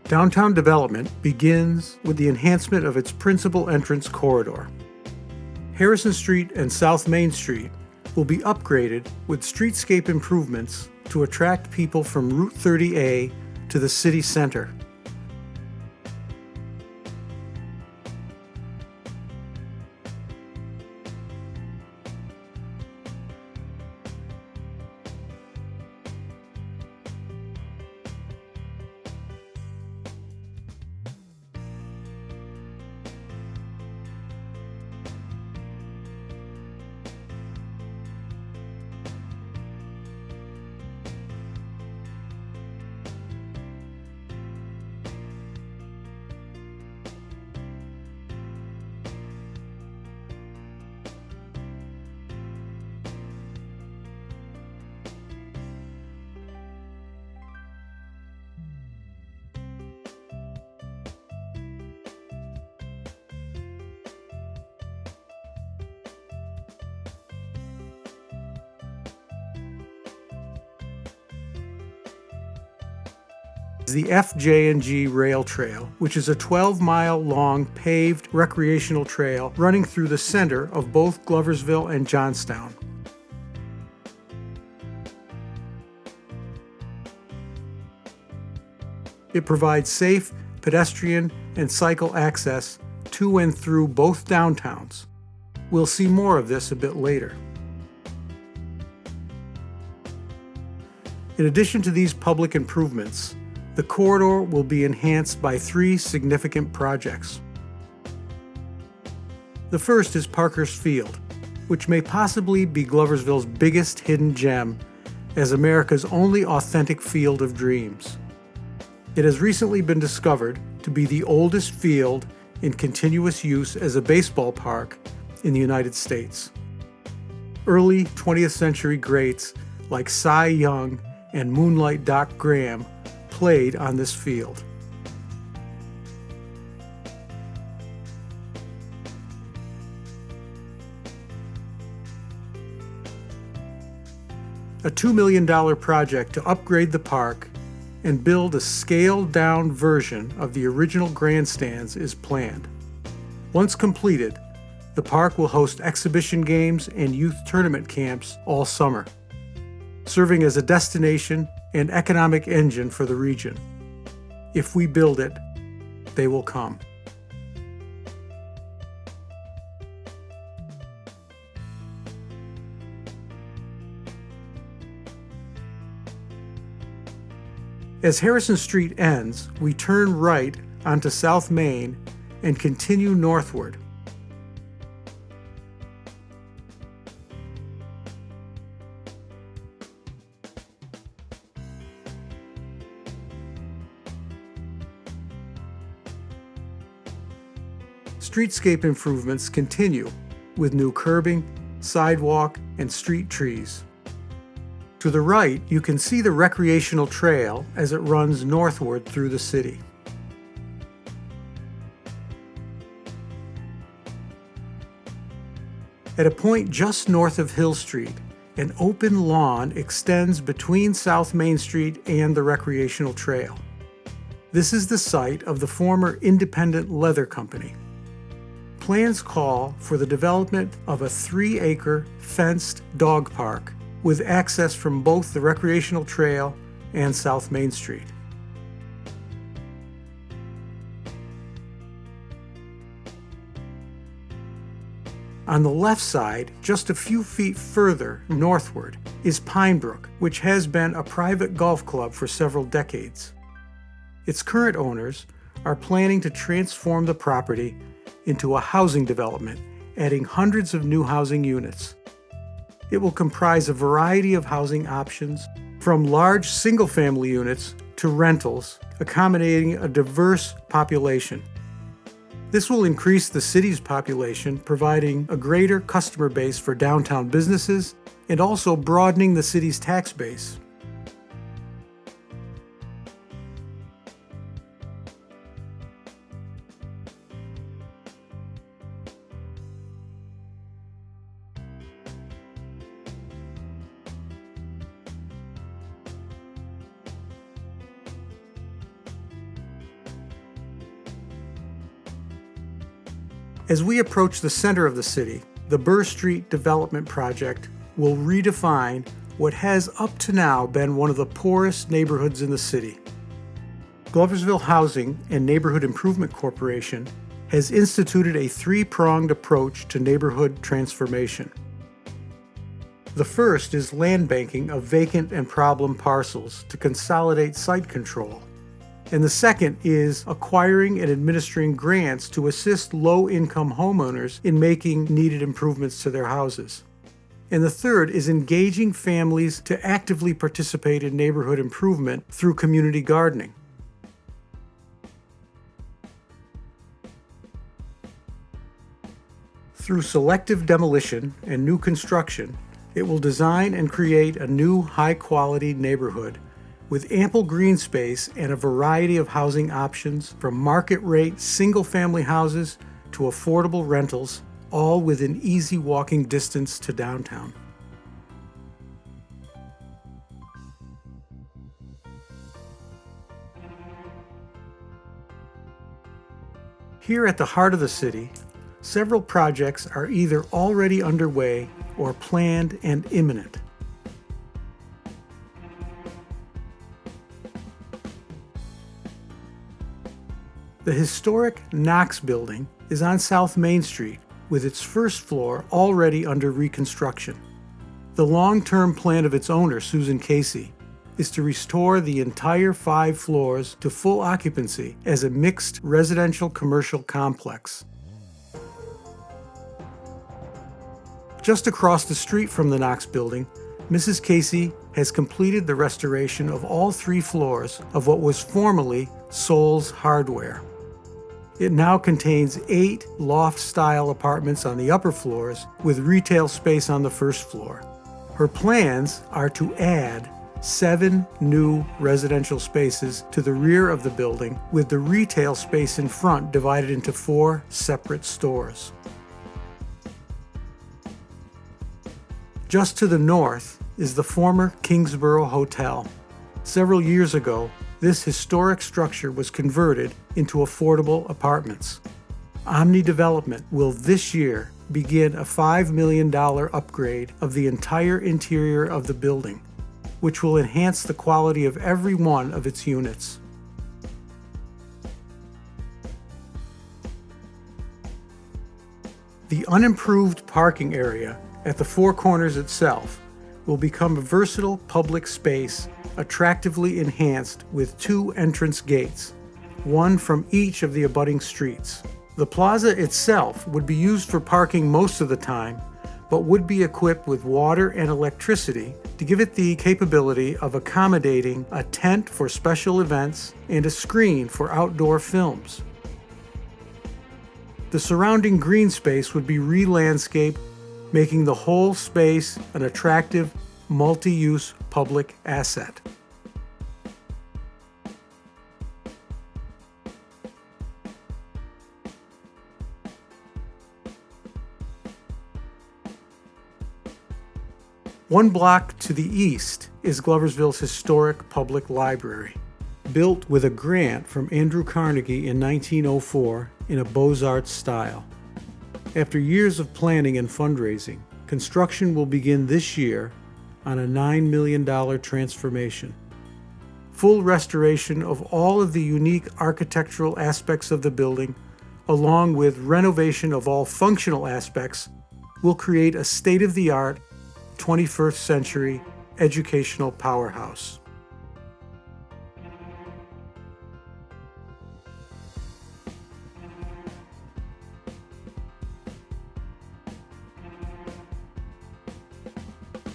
Downtown development begins with the enhancement of its principal entrance corridor. Harrison Street and South Main Street will be upgraded with streetscape improvements to attract people from Route 30A to the city center. The FJ&G Rail Trail, which is a 12-mile-long paved recreational trail running through the center of both Gloversville and Johnstown. It provides safe pedestrian and cycle access to and through both downtowns. We'll see more of this a bit later. In addition to these public improvements, the corridor will be enhanced by 3 significant projects. The first is Parkhurst Field, which may possibly be Gloversville's biggest hidden gem as America's only authentic field of dreams. It has recently been discovered to be the oldest field in continuous use as a baseball park in the United States. Early 20th century greats like Cy Young and Moonlight Doc Graham played on this field. A $2 million project to upgrade the park and build a scaled-down version of the original grandstands is planned. Once completed, the park will host exhibition games and youth tournament camps all summer, serving as a destination and economic engine for the region. If we build it, they will come. As Harrison Street ends, we turn right onto South Main and continue northward. Streetscape improvements continue with new curbing, sidewalk, and street trees. To the right, you can see the recreational trail as it runs northward through the city. At a point just north of Hill Street, an open lawn extends between South Main Street and the recreational trail. This is the site of the former Independent Leather Company. Plans call for the development of a 3-acre fenced dog park with access from both the recreational trail and South Main Street. On the left side, just a few feet further northward, is Pine Brook, which has been a private golf club for several decades. Its current owners are planning to transform the property into a housing development, adding hundreds of new housing units. It will comprise a variety of housing options, from large single-family units to rentals, accommodating a diverse population. This will increase the city's population, providing a greater customer base for downtown businesses and also broadening the city's tax base. As we approach the center of the city, the Burr Street Development Project will redefine what has up to now been one of the poorest neighborhoods in the city. Gloversville Housing and Neighborhood Improvement Corporation has instituted a three-pronged approach to neighborhood transformation. The first is land banking of vacant and problem parcels to consolidate site control. And the second is acquiring and administering grants to assist low-income homeowners in making needed improvements to their houses. And the third is engaging families to actively participate in neighborhood improvement through community gardening. Through selective demolition and new construction, it will design and create a new high-quality neighborhood with ample green space and a variety of housing options from market-rate single-family houses to affordable rentals, all within easy walking distance to downtown. Here at the heart of the city, several projects are either already underway or planned and imminent. The historic KNOX building is on South Main Street, with its first floor already under reconstruction. The long-term plan of its owner, Susan Casey, is to restore the entire 5 floors to full occupancy as a mixed residential-commercial complex. Just across the street from the KNOX building, Mrs. Casey has completed the restoration of all 3 floors of what was formerly Sol's Hardware. It now contains 8 loft-style apartments on the upper floors with retail space on the first floor. Her plans are to add 7 new residential spaces to the rear of the building, with the retail space in front divided into 4 separate stores. Just to the north is the former KINGSBORO Hotel. Several years ago, this historic structure was converted into affordable apartments. Omni Development will this year begin a $5 million upgrade of the entire interior of the building, which will enhance the quality of every one of its units. The unimproved parking area at the Four Corners itself will become a versatile public space attractively enhanced with 2 entrance gates, one from each of the abutting streets. The plaza itself would be used for parking most of the time, but would be equipped with water and electricity to give it the capability of accommodating a tent for special events and a screen for outdoor films. The surrounding green space would be re-landscaped, making the whole space an attractive, multi-use public asset. One block to the east is Gloversville's historic public library, built with a grant from Andrew Carnegie in 1904 in a Beaux-Arts style. After years of planning and fundraising, construction will begin this year on a $9 million transformation. Full restoration of all of the unique architectural aspects of the building, along with renovation of all functional aspects, will create a state-of-the-art 21st century educational powerhouse.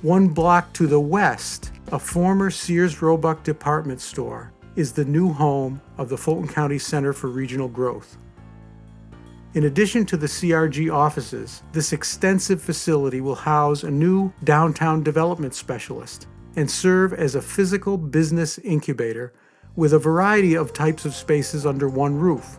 One block to the west, a former Sears Roebuck department store, is the new home of the Fulton County Center for Regional Growth. In addition to the CRG offices, this extensive facility will house a new downtown development specialist and serve as a physical business incubator with a variety of types of spaces under one roof.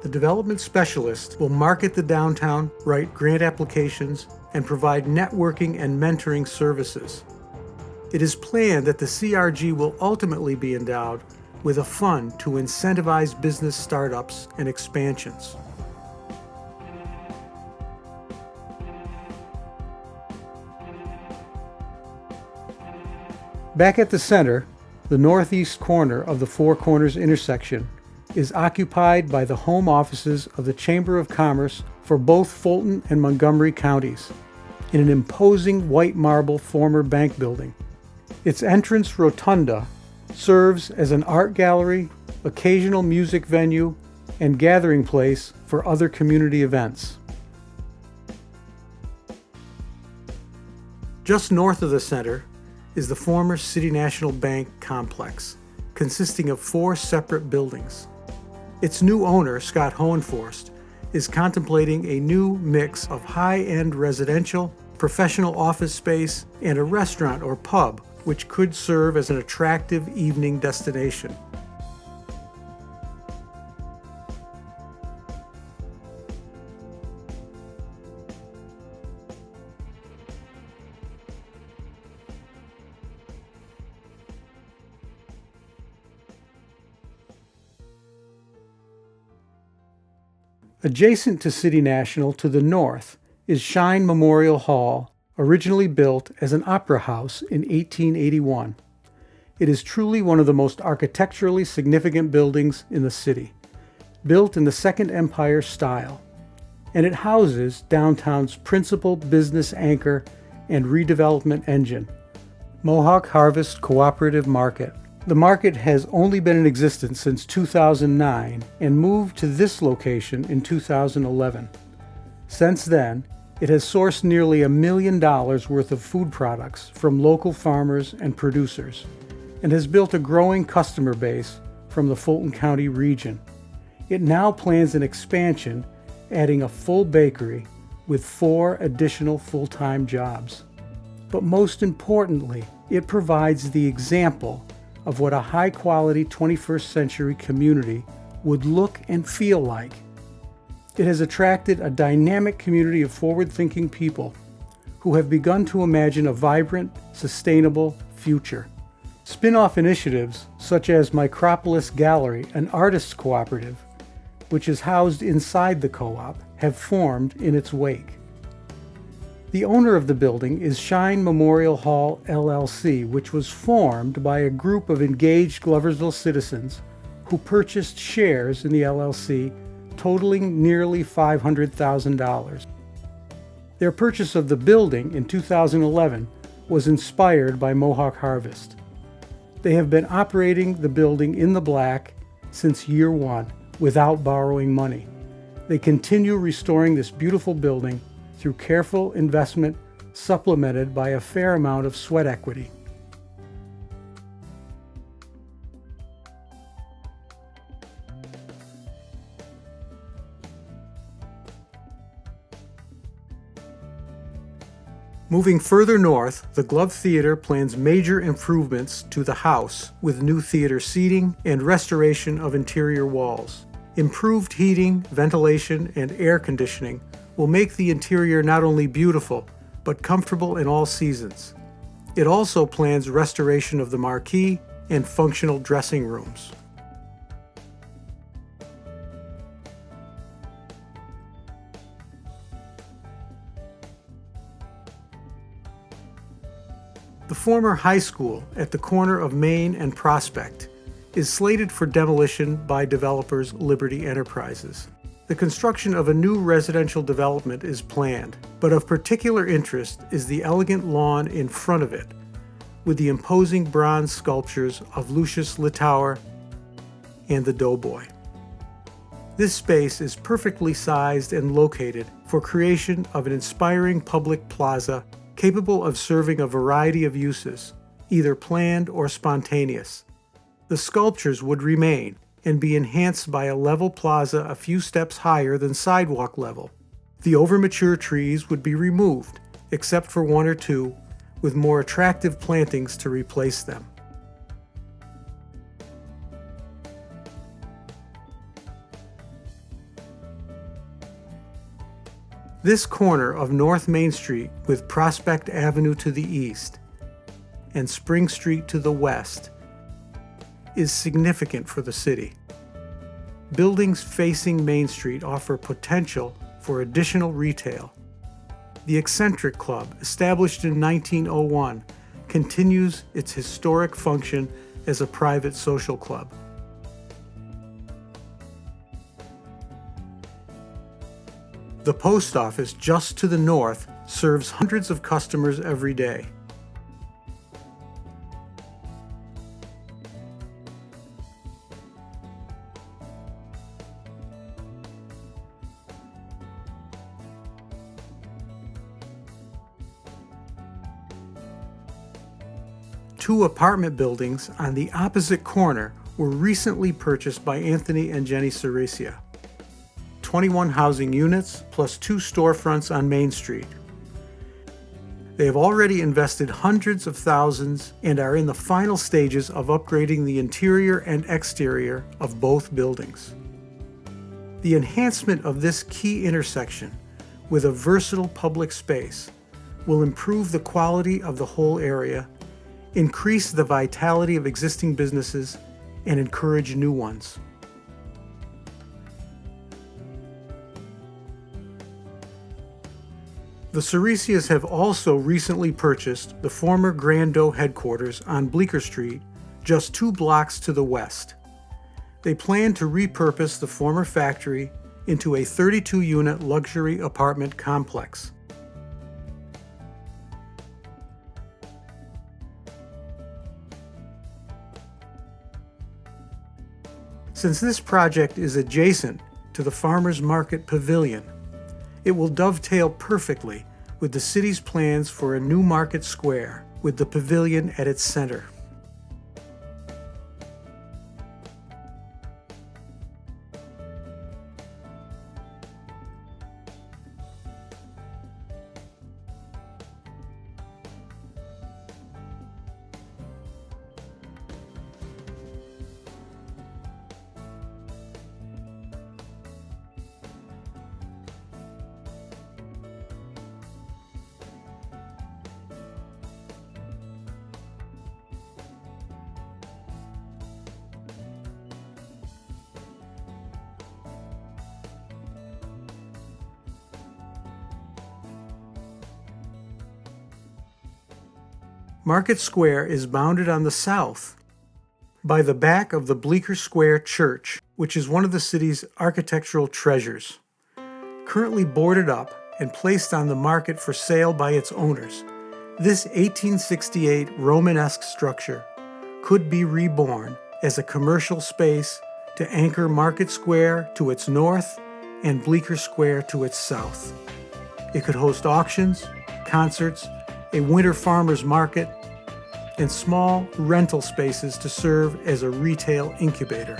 The development specialist will market the downtown, write grant applications, and provide networking and mentoring services. It is planned that the CRG will ultimately be endowed with a fund to incentivize business startups and expansions. Back at the center, the northeast corner of the Four Corners intersection is occupied by the home offices of the Chamber of Commerce for both Fulton and Montgomery counties, in an imposing white marble former bank building. Its entrance rotunda serves as an art gallery, occasional music venue, and gathering place for other community events. Just north of the center is the former City National Bank complex, consisting of 4 separate buildings. Its new owner, Scott Hohenforst, is contemplating a new mix of high-end residential, professional office space, and a restaurant or pub, which could serve as an attractive evening destination. Adjacent to City National to the north is Shine Memorial Hall, originally built as an opera house in 1881. It is truly one of the most architecturally significant buildings in the city, built in the Second Empire style, and it houses downtown's principal business anchor and redevelopment engine, Mohawk Harvest Cooperative Market. The market has only been in existence since 2009 and moved to this location in 2011. Since then, it has sourced nearly $1 million worth of food products from local farmers and producers, and has built a growing customer base from the Fulton County region. It now plans an expansion, adding a full bakery with 4 additional full-time jobs. But most importantly, it provides the example of what a high-quality 21st century community would look and feel like. It has attracted a dynamic community of forward-thinking people who have begun to imagine a vibrant, sustainable future. Spin-off initiatives such as Micropolis Gallery, an artists cooperative, which is housed inside the co-op, have formed in its wake. The owner of the building is Shine Memorial Hall, LLC, which was formed by a group of engaged Gloversville citizens who purchased shares in the LLC totaling nearly $500,000. Their purchase of the building in 2011 was inspired by Mohawk Harvest. They have been operating the building in the black since year 1 without borrowing money. They continue restoring this beautiful building through careful investment supplemented by a fair amount of sweat equity. Moving further north, the Glove Theater plans major improvements to the house with new theater seating and restoration of interior walls. Improved heating, ventilation, and air conditioning will make the interior not only beautiful, but comfortable in all seasons. It also plans restoration of the marquee and functional dressing rooms. The former high school at the corner of Main and Prospect is slated for demolition by developers Liberty Enterprises. The construction of a new residential development is planned, but of particular interest is the elegant lawn in front of it, with the imposing bronze sculptures of Lucius Litauer and the Doughboy. This space is perfectly sized and located for creation of an inspiring public plaza capable of serving a variety of uses, either planned or spontaneous. The sculptures would remain and be enhanced by a level plaza a few steps higher than sidewalk level. The overmature trees would be removed, except for 1 or 2, with more attractive plantings to replace them. This corner of North Main Street with Prospect Avenue to the east and Spring Street to the west is significant for the city. Buildings facing Main Street offer potential for additional retail. The Eccentric Club, established in 1901, continues its historic function as a private social club. The post office just to the north serves hundreds of customers every day. Two apartment buildings on the opposite corner were recently purchased by Anthony and Jenny CERASIA. 21 housing units plus 2 storefronts on Main Street. They have already invested hundreds of thousands and are in the final stages of upgrading the interior and exterior of both buildings. The enhancement of this key intersection with a versatile public space will improve the quality of the whole area, increase the vitality of existing businesses, and encourage new ones. The CERASIAs have also recently purchased the former GRANDOE headquarters on Bleecker Street, just 2 blocks to the west. They plan to repurpose the former factory into a 32-unit luxury apartment complex. Since this project is adjacent to the Farmers Market Pavilion, it will dovetail perfectly with the city's plans for a new market square with the pavilion at its center. Market Square is bounded on the south by the back of the Bleecker Square Church, which is one of the city's architectural treasures. Currently boarded up and placed on the market for sale by its owners, this 1868 Romanesque structure could be reborn as a commercial space to anchor Market Square to its north and Bleecker Square to its south. It could host auctions, concerts, a winter farmers market, and small rental spaces to serve as a retail incubator.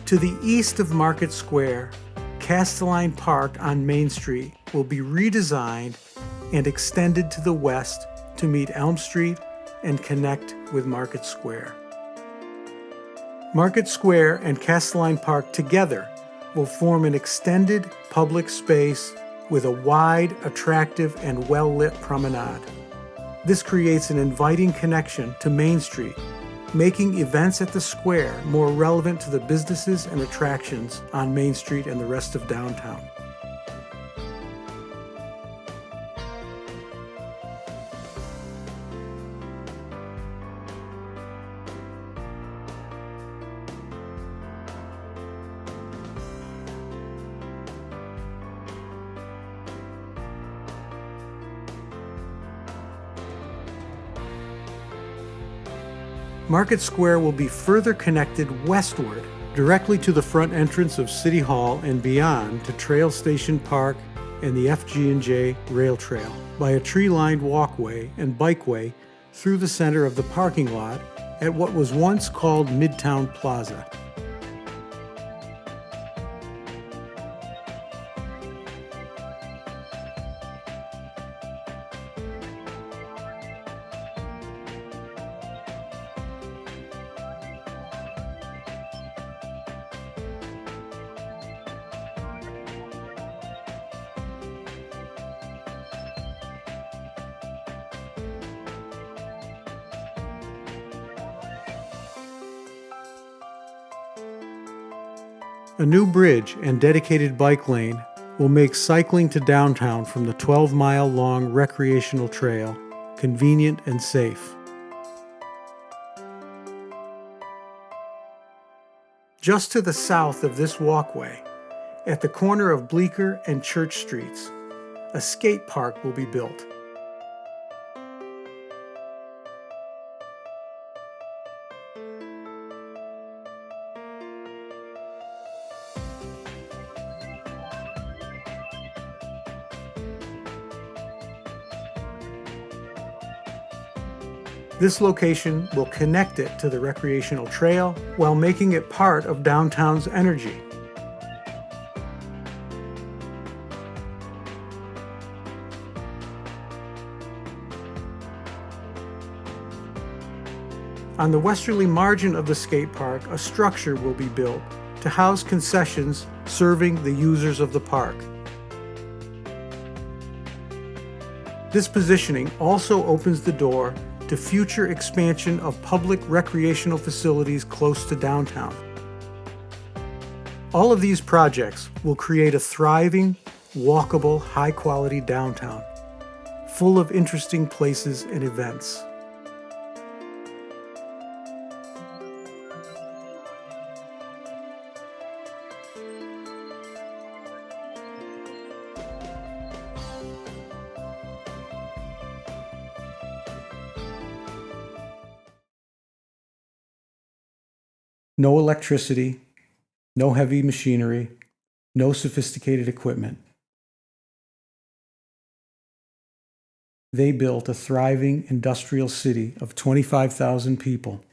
To the east of Market Square, Castelline Park on Main Street will be redesigned and extended to the west to meet Elm Street and connect with Market Square. Market Square and Castelline Park together will form an extended public space with a wide, attractive, and well-lit promenade. This creates an inviting connection to Main Street, making events at the square more relevant to the businesses and attractions on Main Street and the rest of downtown. Market Square will be further connected westward, directly to the front entrance of City Hall and beyond to Trail Station Park and the FG&J Rail Trail by a tree-lined walkway and bikeway through the center of the parking lot at what was once called Midtown Plaza. A new bridge and dedicated bike lane will make cycling to downtown from the 12-mile-long recreational trail convenient and safe. Just to the south of this walkway, at the corner of Bleecker and Church Streets, a skate park will be built. This location will connect it to the recreational trail while making it part of downtown's energy. On the westerly margin of the skate park, a structure will be built to house concessions serving the users of the park. This positioning also opens the door to future expansion of public recreational facilities close to downtown. All of these projects will create a thriving, walkable, high-quality downtown, full of interesting places and events. No electricity, no heavy machinery, no sophisticated equipment. They built a thriving industrial city of 25,000 people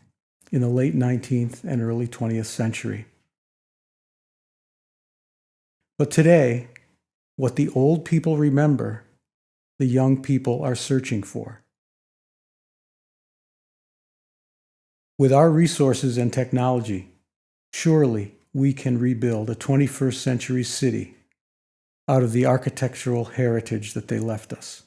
in the late 19th and early 20th century. But today, what the old people remember, the young people are searching for. With our resources and technology, surely we can rebuild a 21st century city out of the architectural heritage that they left us.